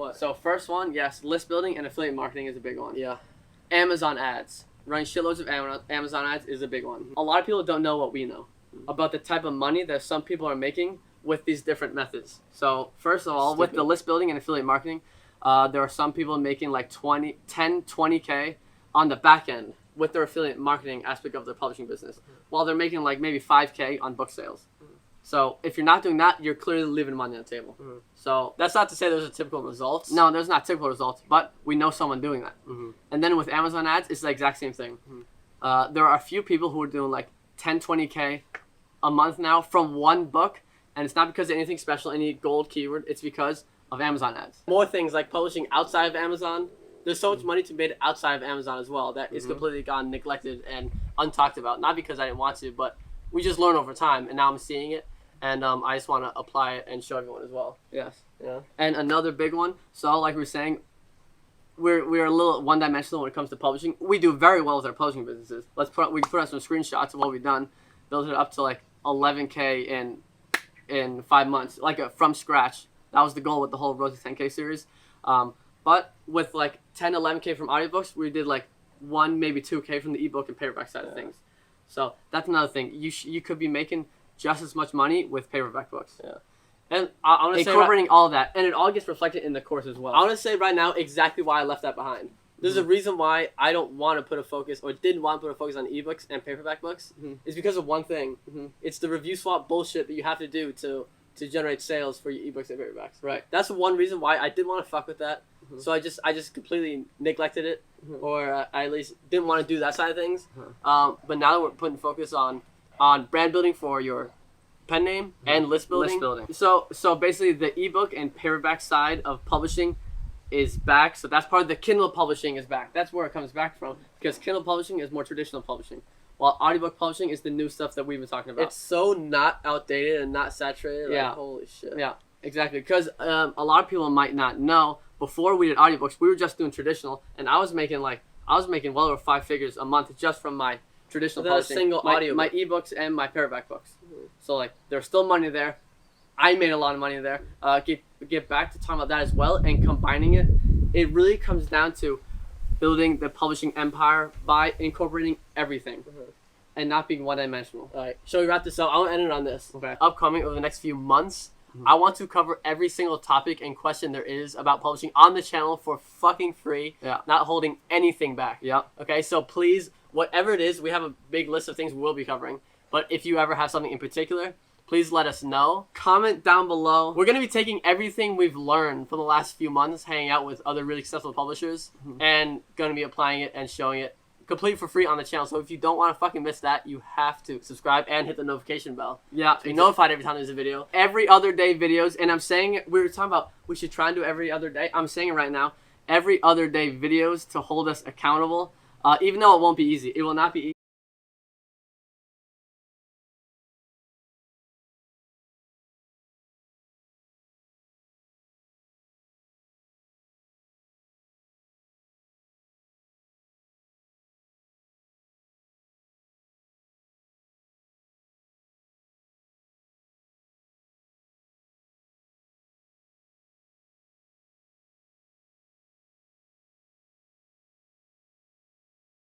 What? So first one, yes, list building and affiliate marketing is a big one. Yeah. Amazon ads. Running shitloads of Amazon ads is a big one. A lot of people don't know what we know about the type of money that some people are making with these different methods. So first of all, with the list building and affiliate marketing, there are some people making like 20K on the back end with their affiliate marketing aspect of their publishing business, while they're making like maybe 5K on book sales. So if you're not doing that, you're clearly leaving money on the table. So that's not to say there's a typical result. No, there's not typical results, but we know someone doing that. And then with Amazon ads, it's the exact same thing. There are a few people who are doing like 20K a month now from one book, and it's not because of anything special, any gold keyword. It's because of Amazon ads. More things like publishing outside of Amazon. There's so much money to be made outside of Amazon as well that is completely gone neglected and untalked about. Not because I didn't want to, but we just learn over time, and now I'm seeing it, and I just want to apply it and show everyone as well. Yes. Yeah. And another big one. So like we were saying, we're a little one-dimensional when it comes to publishing. We do very well with our publishing businesses. We can put out some screenshots of what we've done, built it up to like 11K in 5 months, like from scratch. That was the goal with the whole Road to 10K series. But with like 10, 11K from audiobooks, we did like 1, maybe 2K from the ebook and paperback side of things. So that's another thing. You could be making just as much money with paperback books. Yeah. And I want to say incorporating all of that, and it all gets reflected in the course as well. I want to say right now exactly why I left that behind. There's a reason why I don't want to put a focus, or didn't want to put a focus on ebooks and paperback books. It's because of one thing. It's the review swap bullshit that you have to do to generate sales for your ebooks and paperbacks. Right. That's one reason why I didn't want to fuck with that. So I just completely neglected it, or I at least didn't want to do that side of things. But now that we're putting focus on brand building for your pen name and list building. So basically the ebook and paperback side of publishing is back. So that's part of the Kindle publishing is back. That's where it comes back from, because Kindle publishing is more traditional publishing, while audiobook publishing is the new stuff that we've been talking about. It's so not outdated and not saturated. Like, holy shit. Yeah, exactly. Because a lot of people might not know, before we did audiobooks, we were just doing traditional, and I was making well over 5 figures a month just from my traditional publishing. Single audio, my ebooks and my paperback books. So like there's still money there. I made a lot of money there. Get back to talking about that as well, and combining it. It really comes down to building the publishing empire by incorporating everything and not being one-dimensional. All right, shall we wrap this up? I want to end it on this. Okay. Upcoming over the next few months, I want to cover every single topic and question there is about publishing on the channel for fucking free. Yeah. Not holding anything back. Yeah. Okay, so please, whatever it is, we have a big list of things we'll be covering. But if you ever have something in particular, please let us know. Comment down below. We're going to be taking everything we've learned for the last few months, hanging out with other really successful publishers, and going to be applying it and showing it complete for free on the channel. So if you don't want to fucking miss that, you have to subscribe and hit the notification bell. Yeah, to be notified every time there's a video. Every other day videos, and I'm saying it, we were talking about we should try and do every other day. I'm saying it right now. Every other day videos to hold us accountable, even though it won't be easy. It will not be easy.